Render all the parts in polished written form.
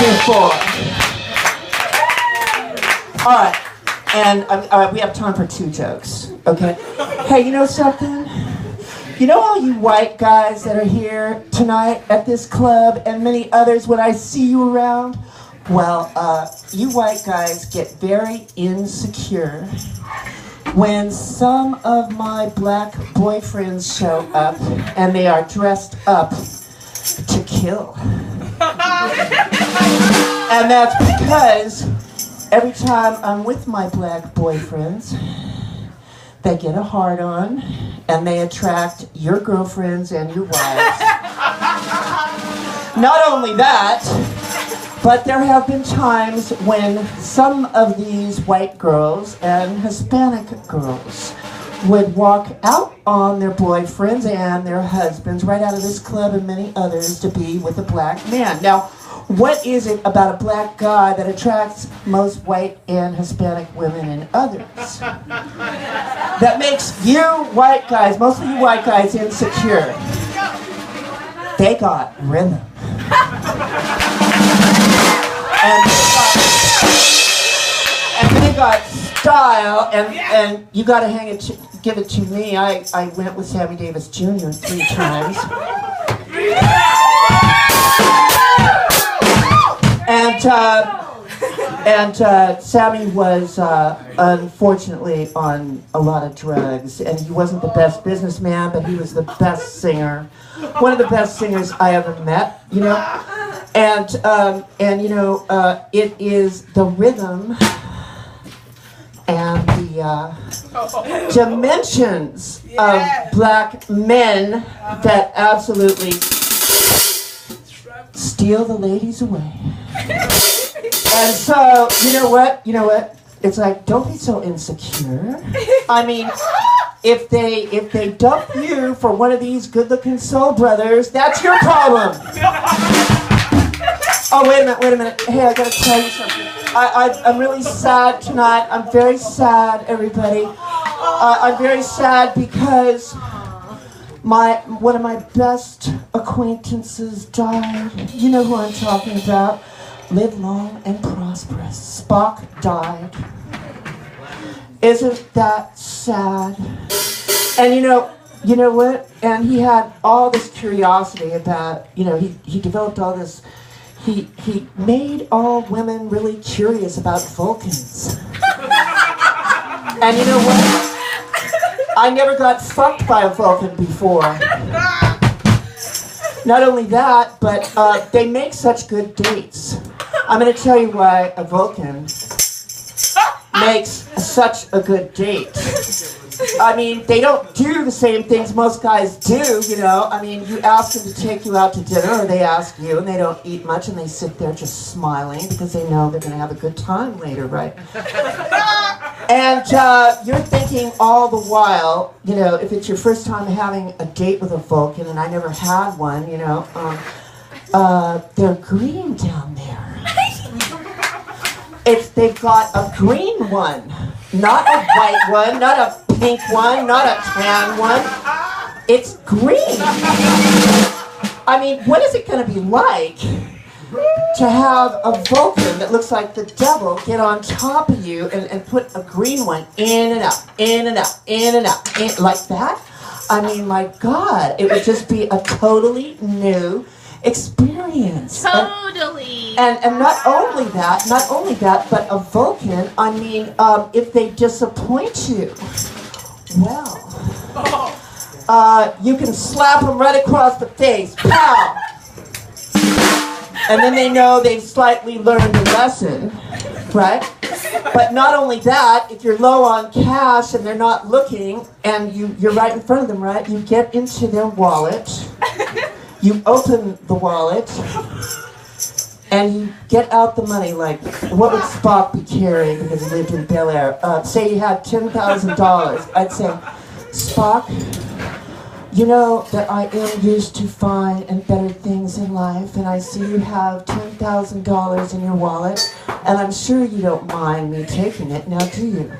before. All right, and we have time for 2 jokes, okay? Hey, you know something? You know all you white guys that are here tonight at this club and many others when I see you around? Well, you white guys get very insecure when some of my black boyfriends show up and they are dressed up to kill. And that's because every time I'm with my black boyfriends, they get a hard-on and they attract your girlfriends and your wives. Not only that, but there have been times when some of these white girls and Hispanic girls would walk out on their boyfriends and their husbands right out of this club and many others to be with a black man. Now, what is it about a black guy that attracts most white and Hispanic women and others that makes you white guys, mostly you white guys, insecure? They got rhythm. And they got style, and you got to give it to me. I went with Sammy Davis Jr. 3 times. And Sammy was unfortunately on a lot of drugs, and he wasn't the best businessman, but he was the best singer, one of the best singers I ever met, you know. And you know, it is the rhythm and the dimensions of black men that absolutely steal the ladies away. And so, you know what? It's like, don't be so insecure. I mean, if they dump you for one of these good-looking soul brothers, that's your problem. Oh, wait a minute. Hey, I gotta tell you something. I'm really sad tonight. I'm very sad, everybody. I'm very sad because one of my best acquaintances died. You know who I'm talking about. Live long and prosperous. Spock died. Isn't that sad? And you know what? And he had all this curiosity about, he developed all this. He made all women really curious about Vulcans. And you know what? I never got fucked by a Vulcan before. Not only that, but they make such good dates. I'm going to tell you why a Vulcan makes such a good date. I mean, they don't do the same things most guys do, you know. I mean, you ask them to take you out to dinner, or they ask you, and they don't eat much, and they sit there just smiling because they know they're going to have a good time later, right? And you're thinking all the while, if it's your first time having a date with a Vulcan, and I never had one, they're green down there. They've got a green one, not a white one, not a pink one, not a tan one. It's green. I mean, what is it going to be like to have a Vulcan that looks like the devil get on top of you and put a green one in and out, in and out, in and out, like that? I mean, my God, it would just be a totally new experience. Totally. And not only that, but a Vulcan, I mean, if they disappoint you, well, you can slap them right across the face. Pow! And then they know they've slightly learned a lesson, right? But not only that, if you're low on cash and they're not looking, and you're right in front of them, right? You get into their wallet. You open the wallet, and you get out the money, like, what would Spock be carrying because he lived in Bel Air? Say you had $10,000. I'd say, Spock, you know that I am used to fine and better things in life, and I see you have $10,000 in your wallet, and I'm sure you don't mind me taking it, now do you?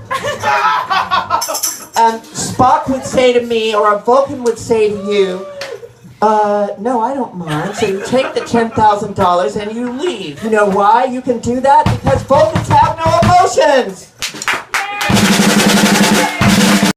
And Spock would say to me, or a Vulcan would say to you, No, I don't mind. So you take the $10,000 and you leave. You know why you can do that? Because Vulcan